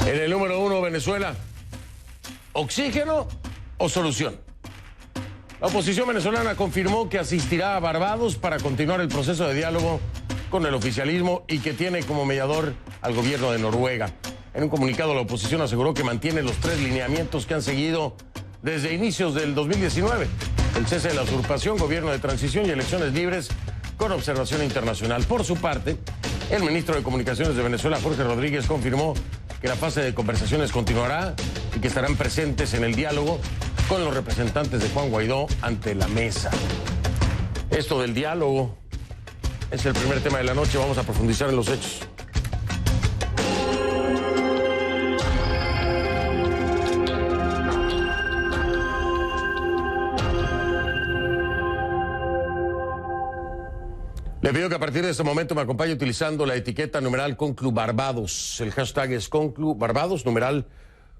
En el número 1, Venezuela, ¿oxígeno o solución? La oposición venezolana confirmó que asistirá a Barbados para continuar el proceso de diálogo con el oficialismo y que tiene como mediador al gobierno de Noruega. En un comunicado, la oposición aseguró que mantiene los 3 lineamientos que han seguido desde inicios del 2019. El cese de la usurpación, gobierno de transición y elecciones libres con observación internacional. Por su parte, el ministro de Comunicaciones de Venezuela, Jorge Rodríguez, confirmó que la fase de conversaciones continuará y que estarán presentes en el diálogo con los representantes de Juan Guaidó ante la mesa. Esto del diálogo es el primer tema de la noche. Vamos a profundizar en los hechos. Le pido que a partir de este momento me acompañe utilizando la etiqueta numeral ConClubBarbados. El hashtag es ConClubBarbados, numeral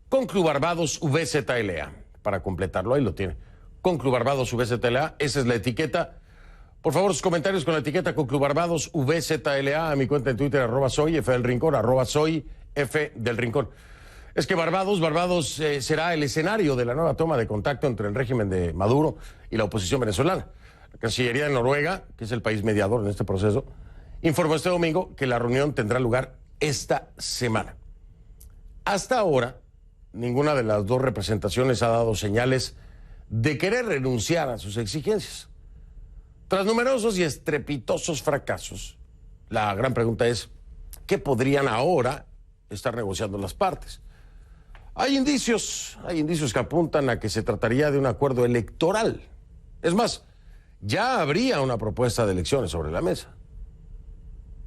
ConClubBarbados VZLA. Para completarlo, ahí lo tiene. ConClubBarbados VZLA, esa es la etiqueta. Por favor, sus comentarios con la etiqueta ConClubBarbados VZLA a mi cuenta en Twitter, @soyfdelrincón, @soyfdelrincón. Es que Barbados será el escenario de la nueva toma de contacto entre el régimen de Maduro y la oposición venezolana. La Cancillería de Noruega, que es el país mediador en este proceso, informó este domingo que la reunión tendrá lugar esta semana. Hasta ahora, ninguna de las dos representaciones ha dado señales de querer renunciar a sus exigencias. Tras numerosos y estrepitosos fracasos, la gran pregunta es, ¿qué podrían ahora estar negociando las partes? Hay indicios que apuntan a que se trataría de un acuerdo electoral. Es más, ya habría una propuesta de elecciones sobre la mesa.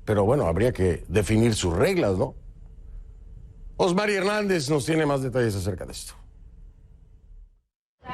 Pero bueno, habría que definir sus reglas, ¿no? Osmari Hernández nos tiene más detalles acerca de esto.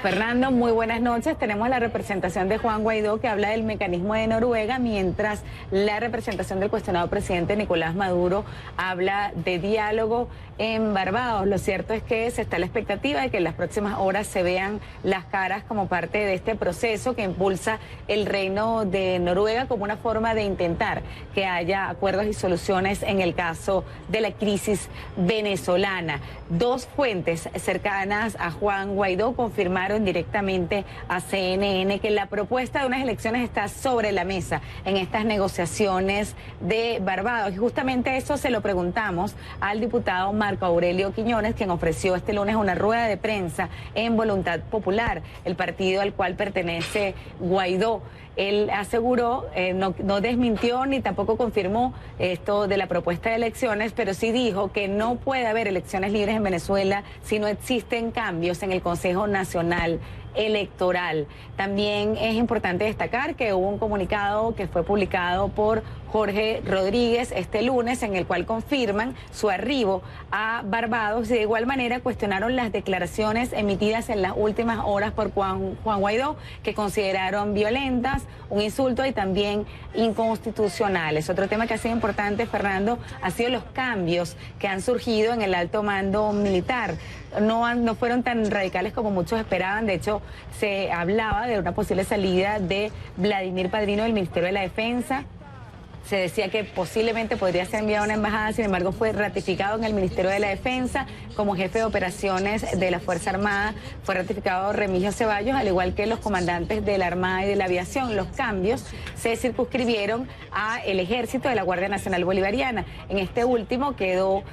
Fernando, muy buenas noches. Tenemos la representación de Juan Guaidó que habla del mecanismo de Noruega, mientras la representación del cuestionado presidente Nicolás Maduro habla de diálogo en Barbados. Lo cierto es que se está a la expectativa de que en las próximas horas se vean las caras como parte de este proceso que impulsa el Reino de Noruega como una forma de intentar que haya acuerdos y soluciones en el caso de la crisis venezolana. Dos fuentes cercanas a Juan Guaidó confirmaron directamente a CNN que la propuesta de unas elecciones está sobre la mesa en estas negociaciones de Barbados. Y justamente eso se lo preguntamos al diputado Marco Aurelio Quiñones, quien ofreció este lunes una rueda de prensa en Voluntad Popular, el partido al cual pertenece Guaidó. Él aseguró, no desmintió ni tampoco confirmó esto de la propuesta de elecciones, pero sí dijo que no puede haber elecciones libres en Venezuela si no existen cambios en el Consejo Nacional Electoral. También es importante destacar que hubo un comunicado que fue publicado por Jorge Rodríguez este lunes en el cual confirman su arribo a Barbados y de igual manera cuestionaron las declaraciones emitidas en las últimas horas por Juan Guaidó, que consideraron violentas, un insulto y también inconstitucionales. Otro tema que ha sido importante, Fernando, ha sido los cambios que han surgido en el alto mando militar. No fueron tan radicales como muchos esperaban. De hecho, se hablaba de una posible salida de Vladimir Padrino del Ministerio de la Defensa. Se decía que posiblemente podría ser enviado a una embajada, sin embargo fue ratificado en el Ministerio de la Defensa como jefe de operaciones de la Fuerza Armada. Fue ratificado Remigio Ceballos, al igual que los comandantes de la Armada y de la Aviación. Los cambios se circunscribieron a el Ejército de la Guardia Nacional Bolivariana. En este último quedó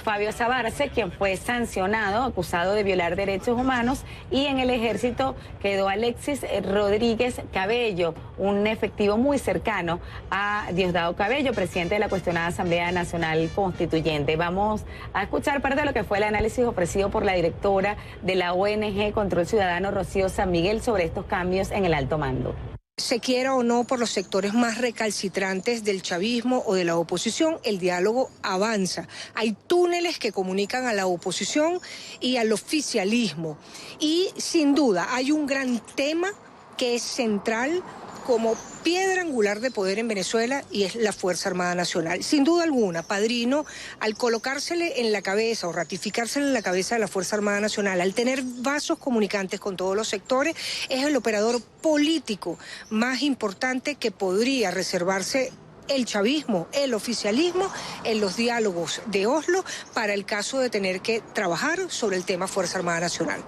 Fabio Sabarce, quien fue sancionado, acusado de violar derechos humanos, y en el Ejército quedó Alexis Rodríguez Cabello, un efectivo muy cercano a Diosdado Cabello, presidente de la cuestionada Asamblea Nacional Constituyente. Vamos a escuchar parte de lo que fue el análisis ofrecido por la directora de la ONG Control Ciudadano, Rocío San Miguel, sobre estos cambios en el alto mando. Se quiera o no por los sectores más recalcitrantes del chavismo o de la oposición, el diálogo avanza. Hay túneles que comunican a la oposición y al oficialismo. Y sin duda hay un gran tema que es central como piedra angular de poder en Venezuela y es la Fuerza Armada Nacional. Sin duda alguna, Padrino, al colocársele en la cabeza o ratificársele en la cabeza de la Fuerza Armada Nacional, al tener vasos comunicantes con todos los sectores, es el operador político más importante que podría reservarse el chavismo, el oficialismo en los diálogos de Oslo para el caso de tener que trabajar sobre el tema Fuerza Armada Nacional.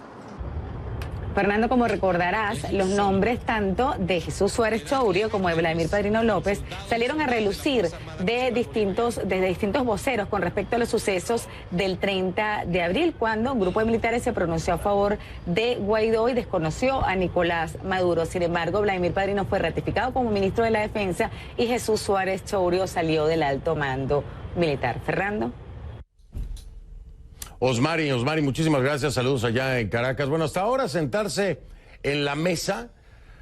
Fernando, como recordarás, los nombres tanto de Jesús Suárez Chourio como de Vladimir Padrino López salieron a relucir de distintos voceros con respecto a los sucesos del 30 de abril, cuando un grupo de militares se pronunció a favor de Guaidó y desconoció a Nicolás Maduro. Sin embargo, Vladimir Padrino fue ratificado como ministro de la Defensa y Jesús Suárez Chourio salió del alto mando militar. Fernando. Osmari, muchísimas gracias, saludos allá en Caracas. Bueno, hasta ahora sentarse en la mesa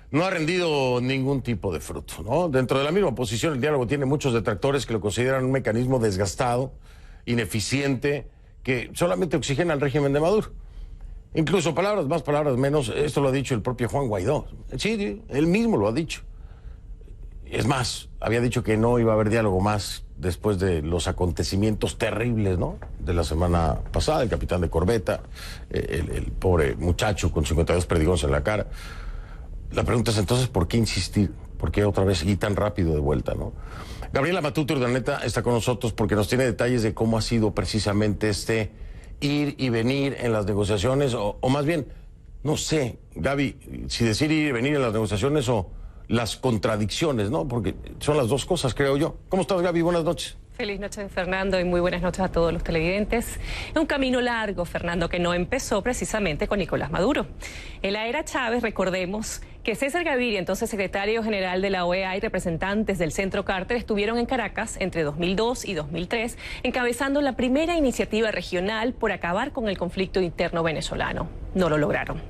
no ha rendido ningún tipo de fruto, ¿no? Dentro de la misma oposición, el diálogo tiene muchos detractores que lo consideran un mecanismo desgastado, ineficiente, que solamente oxigena al régimen de Maduro. Incluso palabras más, palabras menos, esto lo ha dicho el propio Juan Guaidó. Sí, él mismo lo ha dicho. Es más, había dicho que no iba a haber diálogo más después de los acontecimientos terribles, ¿no?, de la semana pasada, el capitán de corbeta, el pobre muchacho con 52 perdigones en la cara. La pregunta es entonces, ¿por qué insistir? ¿Por qué otra vez y tan rápido de vuelta, no? Gabriela Matute Urdaneta está con nosotros porque nos tiene detalles de cómo ha sido precisamente este ir y venir en las negociaciones, o más bien, no sé, Gaby, si decir ir y venir en las negociaciones o las contradicciones, ¿no? Porque son las dos cosas, creo yo. ¿Cómo estás, Gaby? Buenas noches. Feliz noche, Fernando, y muy buenas noches a todos los televidentes. Es un camino largo, Fernando, que no empezó precisamente con Nicolás Maduro. En la era Chávez, recordemos que César Gaviria, entonces secretario general de la OEA, y representantes del Centro Carter estuvieron en Caracas entre 2002 y 2003, encabezando la primera iniciativa regional por acabar con el conflicto interno venezolano. No lo lograron.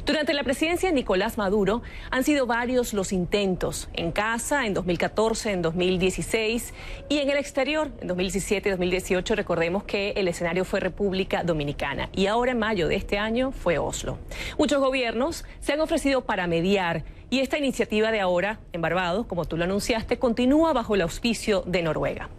Durante la presidencia de Nicolás Maduro han sido varios los intentos, en casa, en 2014, en 2016 y en el exterior, en 2017 y 2018. Recordemos que el escenario fue República Dominicana y ahora en mayo de este año fue Oslo. Muchos gobiernos se han ofrecido para mediar y esta iniciativa de ahora en Barbados, como tú lo anunciaste, continúa bajo el auspicio de Noruega.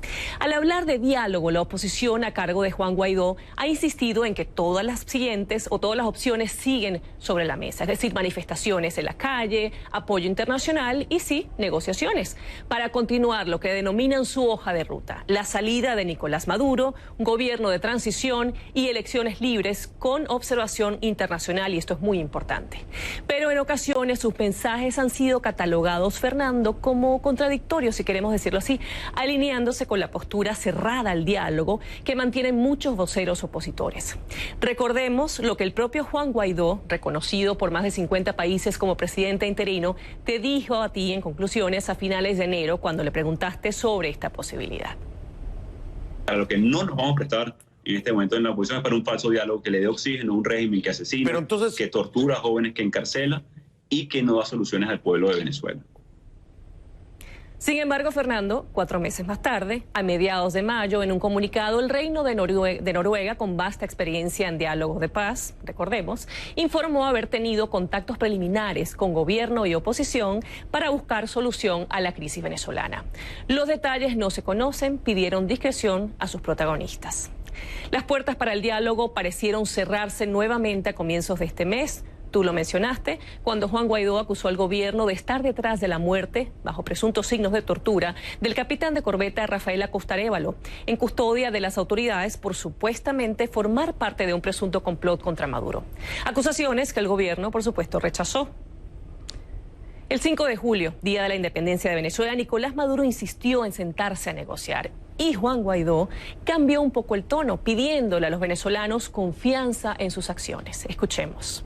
Al hablar de diálogo, la oposición a cargo de Juan Guaidó ha insistido en que todas las siguientes o todas las opciones siguen sobre la mesa, es decir, manifestaciones en la calle, apoyo internacional y sí, negociaciones, para continuar lo que denominan su hoja de ruta, la salida de Nicolás Maduro, un gobierno de transición y elecciones libres con observación internacional, y esto es muy importante. Pero en ocasiones sus mensajes han sido catalogados, Fernando, como contradictorios, si queremos decirlo así, alineándose con la postura cerrada al diálogo que mantienen muchos voceros opositores. Recordemos lo que el propio Juan Guaidó, reconocido por más de 50 países como presidente interino, te dijo a ti en conclusiones a finales de enero cuando le preguntaste sobre esta posibilidad. A lo que no nos vamos a prestar en este momento en la oposición es para un falso diálogo que le dé oxígeno a un régimen que asesina, que tortura a jóvenes, que encarcela y que no da soluciones al pueblo de Venezuela. Sin embargo, Fernando, 4 meses más tarde, a mediados de mayo, en un comunicado, el Reino de Noruega, con vasta experiencia en diálogos de paz, recordemos, informó haber tenido contactos preliminares con gobierno y oposición para buscar solución a la crisis venezolana. Los detalles no se conocen, pidieron discreción a sus protagonistas. Las puertas para el diálogo parecieron cerrarse nuevamente a comienzos de este mes. Tú lo mencionaste, cuando Juan Guaidó acusó al gobierno de estar detrás de la muerte, bajo presuntos signos de tortura, del capitán de corbeta Rafael Acosta Arévalo, en custodia de las autoridades por supuestamente formar parte de un presunto complot contra Maduro. Acusaciones que el gobierno, por supuesto, rechazó. El 5 de julio, día de la independencia de Venezuela, Nicolás Maduro insistió en sentarse a negociar. Y Juan Guaidó cambió un poco el tono, pidiéndole a los venezolanos confianza en sus acciones. Escuchemos.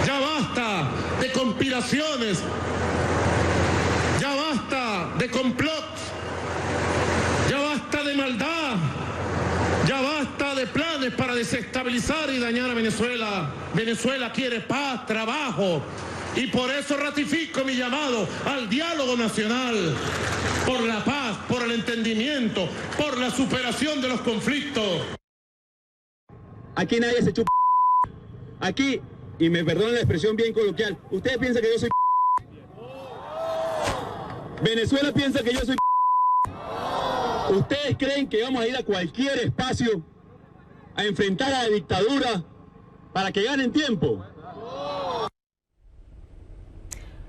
Ya basta de conspiraciones, ya basta de complots, ya basta de maldad, ya basta de planes para desestabilizar y dañar a Venezuela. Venezuela quiere paz, trabajo, y por eso ratifico mi llamado al diálogo nacional, por la paz, por el entendimiento, por la superación de los conflictos. Aquí nadie se chupa. Aquí, y me perdonan la expresión bien coloquial, ustedes piensan que yo soy... Venezuela piensa que yo soy... ¿Ustedes creen que vamos a ir a cualquier espacio a enfrentar a la dictadura para que ganen tiempo?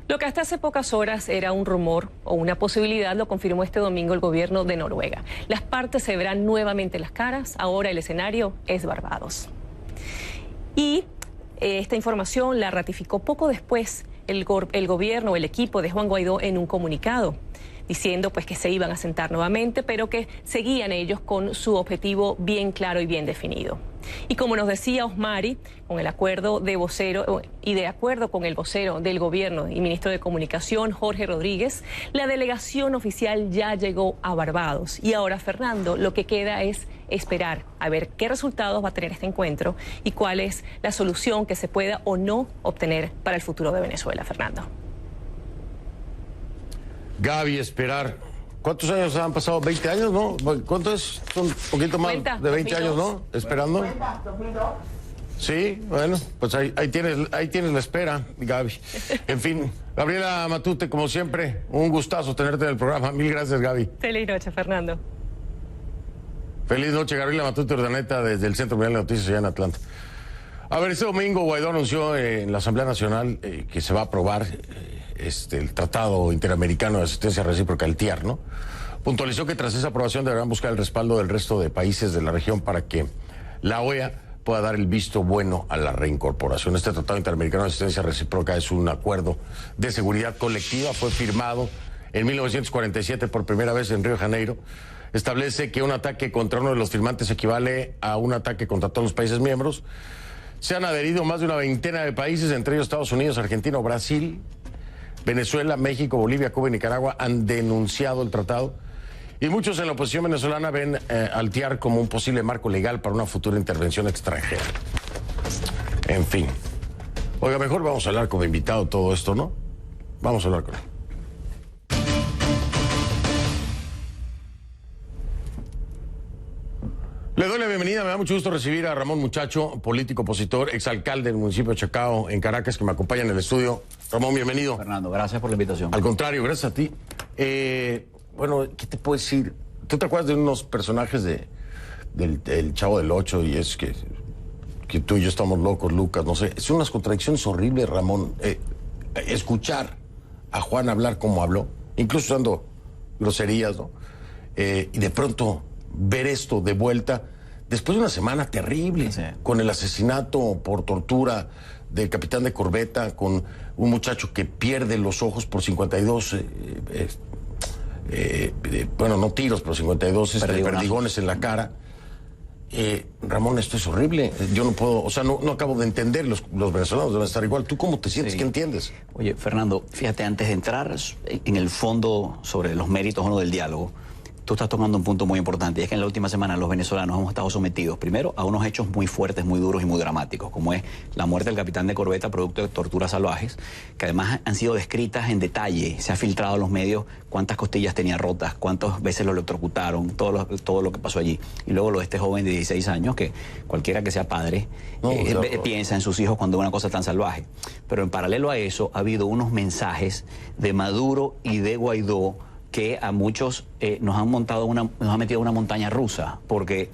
Lo que hasta hace pocas horas era un rumor o una posibilidad lo confirmó este domingo el gobierno de Noruega. Las partes se verán nuevamente las caras, ahora el escenario es Barbados. Y esta información la ratificó poco después el gobierno, el equipo de Juan Guaidó en un comunicado, diciendo pues que se iban a sentar nuevamente, pero que seguían ellos con su objetivo bien claro y bien definido. Y como nos decía Osmari, con el acuerdo de vocero y de acuerdo con el vocero del gobierno y ministro de Comunicación, Jorge Rodríguez, la delegación oficial ya llegó a Barbados. Y ahora, Fernando, lo que queda es esperar a ver qué resultados va a tener este encuentro y cuál es la solución que se pueda o no obtener para el futuro de Venezuela, Fernando. Gaby, esperar. ¿Cuántos años han pasado? ¿20 años, no? ¿Cuánto es? Son un poquito más de 20 años, ¿no? Esperando. Sí, bueno, pues ahí tienes la espera, Gaby. En fin, Gabriela Matute, como siempre, un gustazo tenerte en el programa. Mil gracias, Gaby. Feliz noche, Fernando. Feliz noche, Gabriela Matute Urdaneta, desde el Centro Mundial de Noticias allá en Atlanta. A ver, este domingo Guaidó anunció en la Asamblea Nacional que se va a aprobar el Tratado Interamericano de Asistencia Recíproca, el TIAR, ¿no? Puntualizó que tras esa aprobación deberán buscar el respaldo del resto de países de la región para que la OEA pueda dar el visto bueno a la reincorporación. Este Tratado Interamericano de Asistencia Recíproca es un acuerdo de seguridad colectiva, fue firmado en 1947 por primera vez en Río de Janeiro. Establece que un ataque contra uno de los firmantes equivale a un ataque contra todos los países miembros. Se han adherido más de una veintena de países, entre ellos Estados Unidos, Argentina, Brasil, Venezuela, México, Bolivia, Cuba y Nicaragua han denunciado el tratado. Y muchos en la oposición venezolana ven al TIAR como un posible marco legal para una futura intervención extranjera. En fin. Oiga, mejor vamos a hablar como invitado todo esto, ¿no? Vamos a hablar con él. Le doy la bienvenida, me da mucho gusto recibir a Ramón Muchacho, político opositor, exalcalde del municipio de Chacao, en Caracas, que me acompaña en el estudio. Ramón, bienvenido. Fernando, gracias por la invitación. Al contrario, gracias a ti. Bueno, ¿qué te puedo decir? ¿Tú te acuerdas de unos personajes del Chavo del Ocho? Y es que tú y yo estamos locos, Lucas, no sé. Son unas contradicciones horribles, Ramón. Escuchar a Juan hablar como habló, incluso usando groserías, ¿no? Y de pronto ver esto de vuelta, después de una semana terrible, sí, con el asesinato por tortura del capitán de corbeta, con un muchacho que pierde los ojos por 52, bueno, no tiros, pero 52 perdigones en la cara. Ramón, esto es horrible. Yo no puedo, o sea, no acabo de entender. Los venezolanos deben estar igual. ¿Tú cómo te sientes? Sí. ¿Qué entiendes? Oye, Fernando, fíjate, antes de entrar en el fondo sobre los méritos o no del diálogo, tú estás tocando un punto muy importante, y es que en la última semana los venezolanos hemos estado sometidos, primero, a unos hechos muy fuertes, muy duros y muy dramáticos, como es la muerte del capitán de corbeta producto de torturas salvajes, que además han sido descritas en detalle. Se ha filtrado en los medios cuántas costillas tenía rotas, cuántas veces lo electrocutaron, todo lo que pasó allí. Y luego lo de este joven de 16 años, que cualquiera que sea padre piensa en sus hijos cuando ve una cosa tan salvaje. Pero en paralelo a eso, ha habido unos mensajes de Maduro y de Guaidó que a muchos nos han metido una montaña rusa, porque,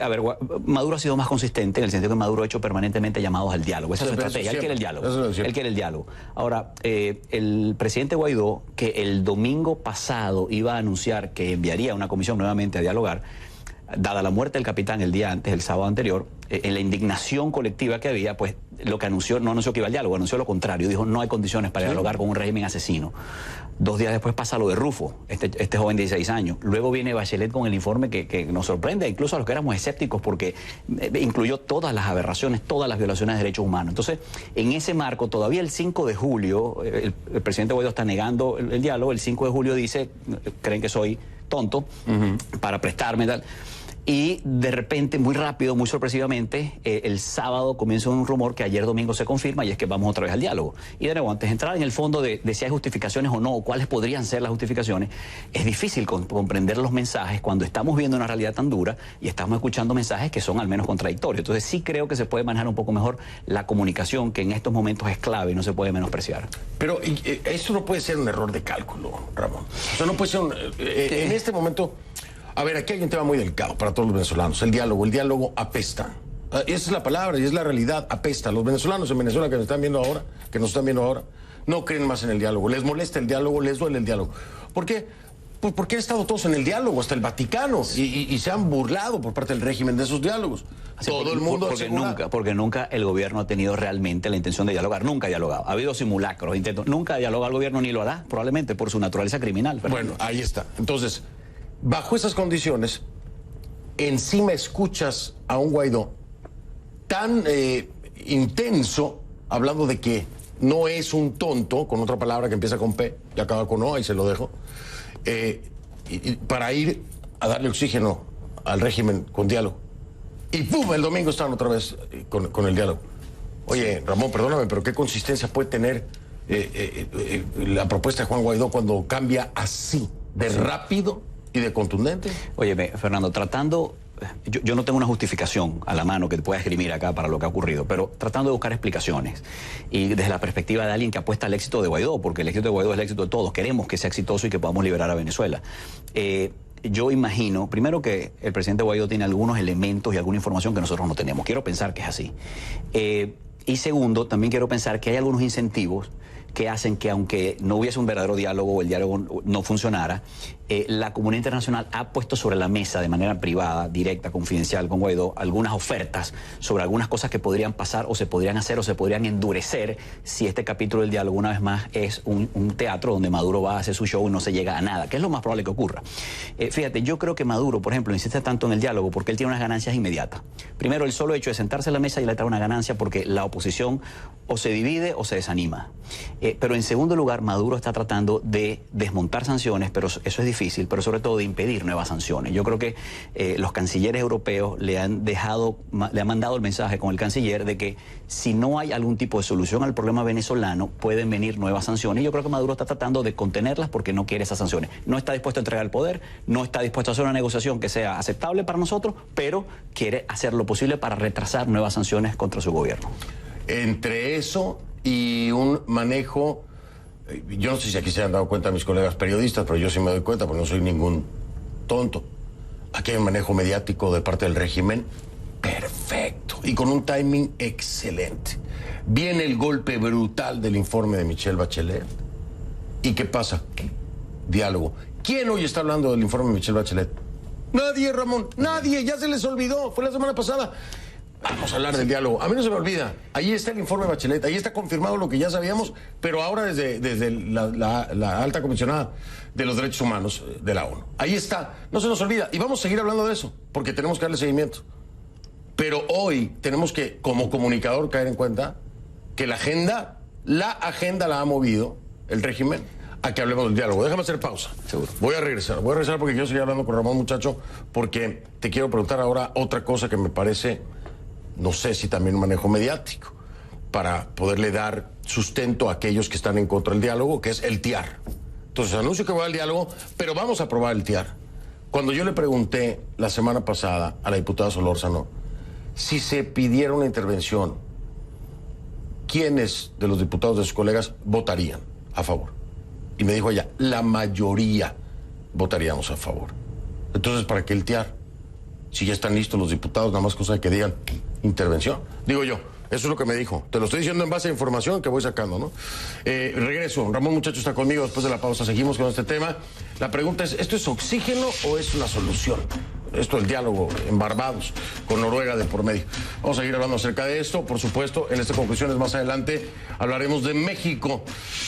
a ver, Maduro ha sido más consistente en el sentido que Maduro ha hecho permanentemente llamados al diálogo. Esa es su estrategia, él quiere el diálogo. Él quiere el diálogo. Ahora, el presidente Guaidó, que el domingo pasado iba a anunciar que enviaría una comisión nuevamente a dialogar, dada la muerte del capitán el día antes, el sábado anterior, en la indignación colectiva que había, pues lo que anunció, no anunció que iba al diálogo, anunció lo contrario, dijo no hay condiciones para dialogar con un régimen asesino. 2 días después pasa lo de Rufo, este joven de 16 años. Luego viene Bachelet con el informe que nos sorprende, incluso a los que éramos escépticos, porque incluyó todas las aberraciones, todas las violaciones de derechos humanos. Entonces, en ese marco, todavía el 5 de julio, el presidente Guaidó está negando el diálogo, el 5 de julio dice, creen que soy tonto para prestarme tal. Y de repente, muy rápido, muy sorpresivamente, el sábado comienza un rumor que ayer domingo se confirma, y es que vamos otra vez al diálogo. Y de nuevo, antes de entrar en el fondo de si hay justificaciones o no, o cuáles podrían ser las justificaciones, es difícil comprender los mensajes cuando estamos viendo una realidad tan dura y estamos escuchando mensajes que son al menos contradictorios. Entonces sí creo que se puede manejar un poco mejor la comunicación, que en estos momentos es clave y no se puede menospreciar. Pero esto no puede ser un error de cálculo, Ramón. O sea, no puede ser en este momento... A ver, aquí hay un tema muy delicado para todos los venezolanos. El diálogo apesta. Esa es la palabra y es la realidad, apesta. Los venezolanos en Venezuela que nos están viendo ahora, no creen más en el diálogo, les molesta el diálogo, les duele el diálogo. ¿Por qué? Pues porque han estado todos en el diálogo, hasta el Vaticano, y se han burlado por parte del régimen de esos diálogos. Sí, todo el mundo porque nunca el gobierno ha tenido realmente la intención de dialogar, nunca ha dialogado. Ha habido simulacros, intentos, nunca ha dialogado el gobierno ni lo hará, probablemente por su naturaleza criminal. Bueno, ahí está. Entonces, bajo esas condiciones, encima escuchas a un Guaidó tan intenso, hablando de que no es un tonto, con otra palabra que empieza con P y acaba con O, ahí se lo dejo, para ir a darle oxígeno al régimen con diálogo. Y ¡pum! El domingo estaban otra vez con el diálogo. Oye, Ramón, perdóname, pero ¿qué consistencia puede tener la propuesta de Juan Guaidó cuando cambia así, de rápido y de contundente? Óyeme, Fernando, tratando... Yo no tengo una justificación a la mano que te pueda esgrimir acá para lo que ha ocurrido, pero tratando de buscar explicaciones y desde la perspectiva de alguien que apuesta al éxito de Guaidó, porque el éxito de Guaidó es el éxito de todos, queremos que sea exitoso y que podamos liberar a Venezuela. Yo imagino, primero, que el presidente Guaidó tiene algunos elementos y alguna información que nosotros no tenemos. Quiero pensar que es así. Y segundo, también quiero pensar que hay algunos incentivos que hacen que, aunque no hubiese un verdadero diálogo o el diálogo no funcionara, la comunidad internacional ha puesto sobre la mesa de manera privada, directa, confidencial con Guaidó, algunas ofertas sobre algunas cosas que podrían pasar o se podrían hacer o se podrían endurecer si este capítulo del diálogo, una vez más, es un teatro donde Maduro va a hacer su show y no se llega a nada, que es lo más probable que ocurra. Fíjate, yo creo que Maduro, por ejemplo, insiste tanto en el diálogo porque él tiene unas ganancias inmediatas. Primero, el solo hecho de sentarse a la mesa y le trae una ganancia porque la oposición o se divide o se desanima. Pero en segundo lugar, Maduro está tratando de desmontar sanciones, pero eso es difícil, pero sobre todo de impedir nuevas sanciones. Yo creo que los cancilleres europeos le han mandado el mensaje con el canciller de que si no hay algún tipo de solución al problema venezolano, pueden venir nuevas sanciones. Yo creo que Maduro está tratando de contenerlas porque no quiere esas sanciones. No está dispuesto a entregar el poder, no está dispuesto a hacer una negociación que sea aceptable para nosotros, pero quiere hacer lo posible para retrasar nuevas sanciones contra su gobierno. Entre eso y un manejo, yo no sé si aquí se han dado cuenta mis colegas periodistas, pero yo sí me doy cuenta porque no soy ningún tonto. Aquí hay un manejo mediático de parte del régimen perfecto y con un timing excelente. Viene el golpe brutal del informe de Michelle Bachelet. ¿Y qué pasa? Diálogo. ¿Quién hoy está hablando del informe de Michelle Bachelet? Nadie, Ramón, nadie, ya se les olvidó, fue la semana pasada. Vamos a hablar del diálogo. A mí no se me olvida. Ahí está el informe de Bachelet. Ahí está confirmado lo que ya sabíamos, pero ahora desde la alta comisionada de los derechos humanos de la ONU. Ahí está. No se nos olvida. Y vamos a seguir hablando de eso, porque tenemos que darle seguimiento. Pero hoy tenemos que, como comunicador, caer en cuenta que la agenda la ha movido el régimen a que hablemos del diálogo. Déjame hacer pausa. Seguro. Voy a regresar porque quiero seguir hablando con Ramón, muchacho, porque te quiero preguntar ahora otra cosa que me parece... No sé si también un manejo mediático para poderle dar sustento a aquellos que están en contra del diálogo, que es el TIAR. Entonces anuncio que voy al diálogo, pero vamos a aprobar el TIAR. Cuando yo le pregunté la semana pasada a la diputada Solórzano si se pidiera una intervención, ¿quiénes de los diputados de sus colegas votarían a favor? Y me dijo ella, la mayoría votaríamos a favor. Entonces, ¿para qué el TIAR? Si ya están listos los diputados, nada más cosa de que digan intervención. Digo yo, eso es lo que me dijo. Te lo estoy diciendo en base a información que voy sacando, ¿no? Regreso. Ramón, muchacho, está conmigo después de la pausa. Seguimos con este tema. La pregunta es, ¿esto es oxígeno o es una solución? Esto, el diálogo en Barbados, con Noruega de por medio. Vamos a seguir hablando acerca de esto. Por supuesto, en estas conclusiones más adelante hablaremos de México,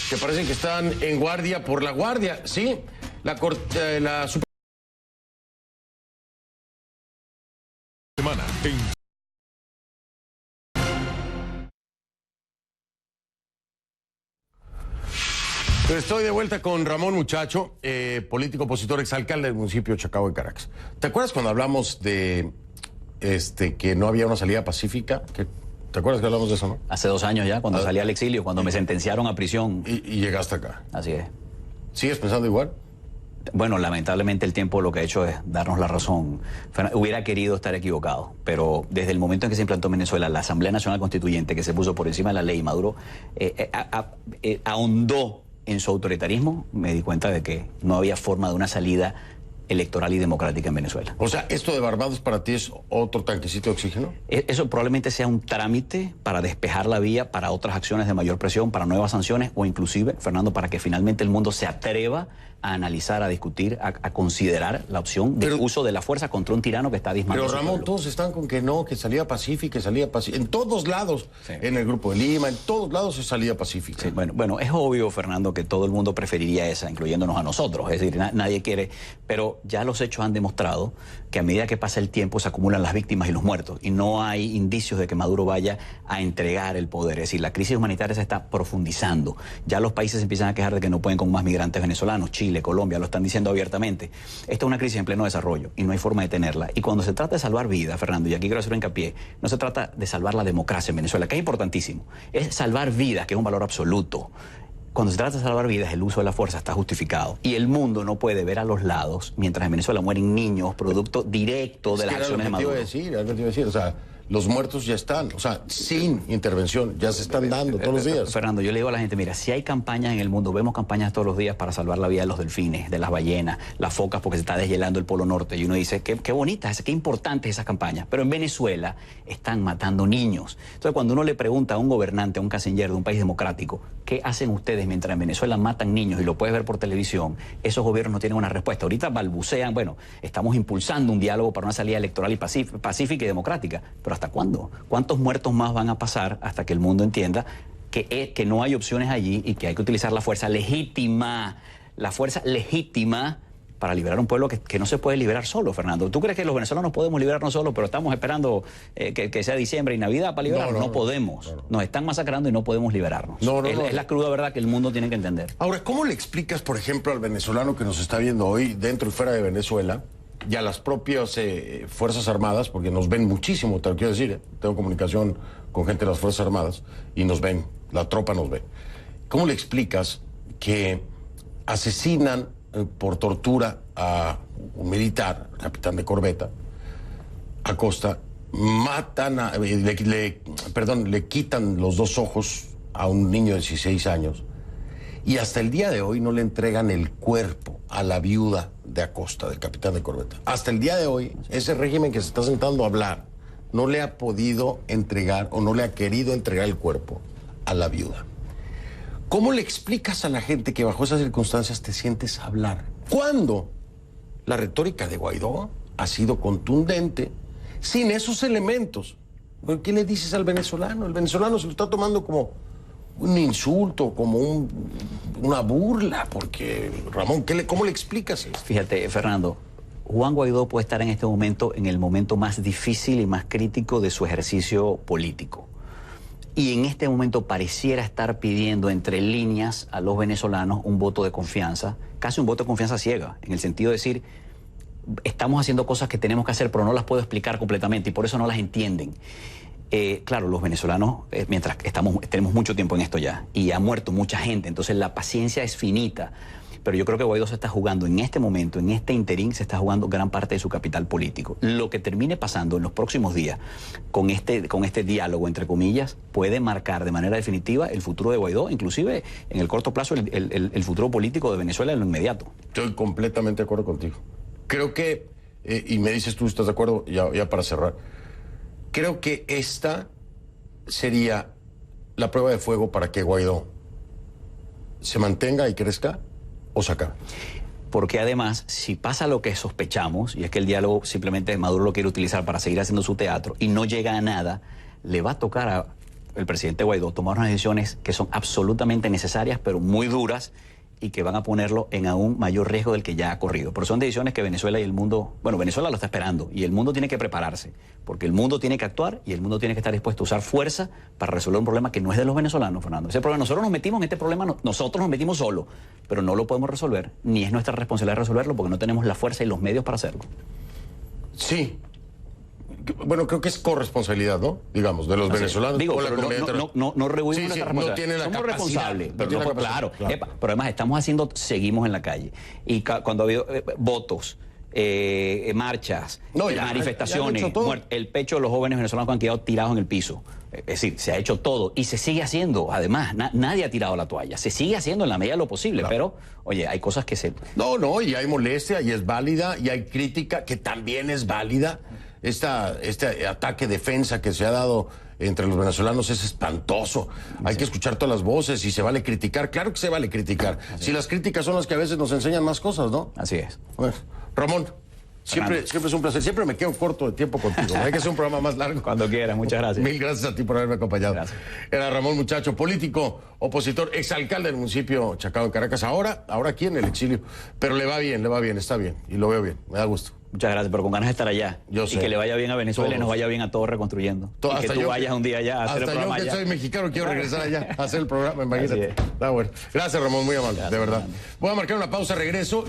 que parece que están en guardia por la guardia, ¿sí? La semana en... Estoy de vuelta con Ramón Muchacho, político opositor, exalcalde del municipio de Chacao de Caracas. ¿Te acuerdas cuando hablamos de que no había una salida pacífica? ¿Te acuerdas que hablamos de eso, no? Hace 2 años ya, cuando salí al exilio, cuando me sentenciaron a prisión. Y llegaste acá. Así es. ¿Sigues pensando igual? Bueno, lamentablemente el tiempo lo que ha hecho es darnos la razón. Hubiera querido estar equivocado, pero desde el momento en que se implantó en Venezuela la Asamblea Nacional Constituyente, que se puso por encima de la ley, Maduro ahondó en su autoritarismo, me di cuenta de que no había forma de una salida electoral y democrática en Venezuela. O sea, ¿esto de Barbados para ti es otro tanquecito de oxígeno? Eso probablemente sea un trámite para despejar la vía para otras acciones de mayor presión, para nuevas sanciones o inclusive, Fernando, para que finalmente el mundo se atreva a analizar, a discutir, a considerar la opción de uso de la fuerza contra un tirano que está diezmando. Pero Ramón, todos están con que no, que salida pacífica, que salida pacífica. En todos lados, sí. En el Grupo de Lima, en todos lados es salida pacífica. Sí, bueno, es obvio, Fernando, que todo el mundo preferiría esa, incluyéndonos a nosotros. Es decir, nadie quiere, pero ya los hechos han demostrado que a medida que pasa el tiempo se acumulan las víctimas y los muertos. Y no hay indicios de que Maduro vaya a entregar el poder. Es decir, la crisis humanitaria se está profundizando. Ya los países empiezan a quejar de que no pueden con más migrantes venezolanos. Chile, Colombia, lo están diciendo abiertamente. Esta es una crisis en pleno desarrollo y no hay forma de tenerla. Y cuando se trata de salvar vidas, Fernando, y aquí quiero hacer un hincapié, no se trata de salvar la democracia en Venezuela, que es importantísimo. Es salvar vidas, que es un valor absoluto. Cuando se trata de salvar vidas, el uso de la fuerza está justificado. Y el mundo no puede ver a los lados, mientras en Venezuela mueren niños, producto directo de las acciones de Maduro. Algo que te iba a decir, o sea, los muertos ya están, o sea, sin intervención, ya se están dando todos los días. Fernando, yo le digo a la gente, mira, si hay campañas en el mundo, vemos campañas todos los días para salvar la vida de los delfines, de las ballenas, las focas, porque se está deshielando el Polo Norte. Y uno dice, qué bonitas, qué importantes esas campañas. Pero en Venezuela están matando niños. Entonces, cuando uno le pregunta a un gobernante, a un canciller de un país democrático, ¿qué hacen ustedes mientras en Venezuela matan niños y lo puedes ver por televisión? Esos gobiernos no tienen una respuesta. Ahorita balbucean, bueno, estamos impulsando un diálogo para una salida electoral y pacífica y democrática. ¿Pero hasta cuándo? ¿Cuántos muertos más van a pasar hasta que el mundo entienda que no hay opciones allí y que hay que utilizar la fuerza legítima para liberar un pueblo que no se puede liberar solo, Fernando? ¿Tú crees que los venezolanos podemos liberarnos solos, pero estamos esperando que sea diciembre y Navidad para liberarnos? No podemos. Nos están masacrando y no podemos liberarnos. Es la cruda verdad que el mundo tiene que entender. Ahora, ¿cómo le explicas, por ejemplo, al venezolano que nos está viendo hoy, dentro y fuera de Venezuela, y a las propias Fuerzas Armadas, porque nos ven muchísimo, te lo quiero decir, tengo comunicación con gente de las Fuerzas Armadas, y nos ven, la tropa nos ve. ¿Cómo le explicas que asesinan por tortura a un militar, capitán de corbeta, Acosta, matan, le quitan los dos ojos a un niño de 16 años, y hasta el día de hoy no le entregan el cuerpo a la viuda de Acosta, del capitán de corbeta? Hasta el día de hoy, ese régimen que se está sentando a hablar no le ha podido entregar o no le ha querido entregar el cuerpo a la viuda. ¿Cómo le explicas a la gente que bajo esas circunstancias te sientes a hablar? ¿Cuándo? La retórica de Guaidó ha sido contundente, sin esos elementos. ¿Qué le dices al venezolano? El venezolano se lo está tomando como un insulto, como una burla, porque, Ramón, ¿cómo le explicas esto? Fíjate, Fernando, Juan Guaidó puede estar en este momento en el momento más difícil y más crítico de su ejercicio político. Y en este momento pareciera estar pidiendo entre líneas a los venezolanos un voto de confianza, casi un voto de confianza ciega, en el sentido de decir, estamos haciendo cosas que tenemos que hacer, pero no las puedo explicar completamente y por eso no las entienden. Claro, los venezolanos, mientras tenemos mucho tiempo en esto ya, y ha muerto mucha gente, entonces la paciencia es finita. Pero yo creo que Guaidó se está jugando en este momento, en este interín, se está jugando gran parte de su capital político. Lo que termine pasando en los próximos días con este diálogo, entre comillas, puede marcar de manera definitiva el futuro de Guaidó, inclusive en el corto plazo el futuro político de Venezuela en lo inmediato. Estoy completamente de acuerdo contigo. Creo que, y me dices tú, ¿estás de acuerdo? Ya para cerrar. Creo que esta sería la prueba de fuego para que Guaidó se mantenga y crezca o se acabe. Porque además, si pasa lo que sospechamos, y es que el diálogo simplemente Maduro lo quiere utilizar para seguir haciendo su teatro y no llega a nada, le va a tocar al presidente Guaidó tomar unas decisiones que son absolutamente necesarias, pero muy duras, y que van a ponerlo en aún mayor riesgo del que ya ha corrido. Pero son decisiones que Venezuela y el mundo, bueno, Venezuela lo está esperando y el mundo tiene que prepararse, porque el mundo tiene que actuar y el mundo tiene que estar dispuesto a usar fuerza para resolver un problema que no es de los venezolanos, Fernando. Ese problema, nosotros nos metimos en este problema, nosotros nos metimos solos, pero no lo podemos resolver, ni es nuestra responsabilidad resolverlo porque no tenemos la fuerza y los medios para hacerlo. Sí. Bueno, creo que es corresponsabilidad, ¿no? Digamos, de los venezolanos. Digo, pero no rehuimos nuestra responsabilidad. No tiene la Somos capacidad, responsables, no pero tiene no, la capacidad, claro. Pero además seguimos en la calle. Y cuando ha habido votos marchas, No, manifestaciones, el pecho de los jóvenes venezolanos que han quedado tirados en el piso. Es decir, se ha hecho todo y se sigue haciendo. Además, nadie ha tirado la toalla. Se sigue haciendo en la medida de lo posible, pero, oye, hay cosas que se... No, y hay molestia y es válida, y hay crítica que también es válida. Este ataque defensa que se ha dado entre los venezolanos es espantoso. Hay que escuchar todas las voces y se vale criticar. Claro que se vale criticar. Si las críticas son las que a veces nos enseñan más cosas, ¿no? Así es. Bueno, Ramón, siempre es un placer. Siempre me quedo corto de tiempo contigo. Hay que hacer un programa más largo. Cuando quieras, muchas gracias. Mil gracias a ti por haberme acompañado. Gracias. Era Ramón Muchacho, político, opositor, exalcalde del municipio Chacao de Caracas. Ahora aquí en el exilio. Pero le va bien, está bien. Y lo veo bien, me da gusto. Muchas gracias, pero con ganas de estar allá. Yo sé. Y que le vaya bien a Venezuela y nos vaya bien a todos reconstruyendo. Y que tú vayas un día allá a hacer el programa allá. Hasta yo que soy mexicano quiero regresar allá a hacer el programa, imagínate. Está bueno. Gracias, Ramón, muy amable, de verdad. Voy a marcar una pausa, regreso.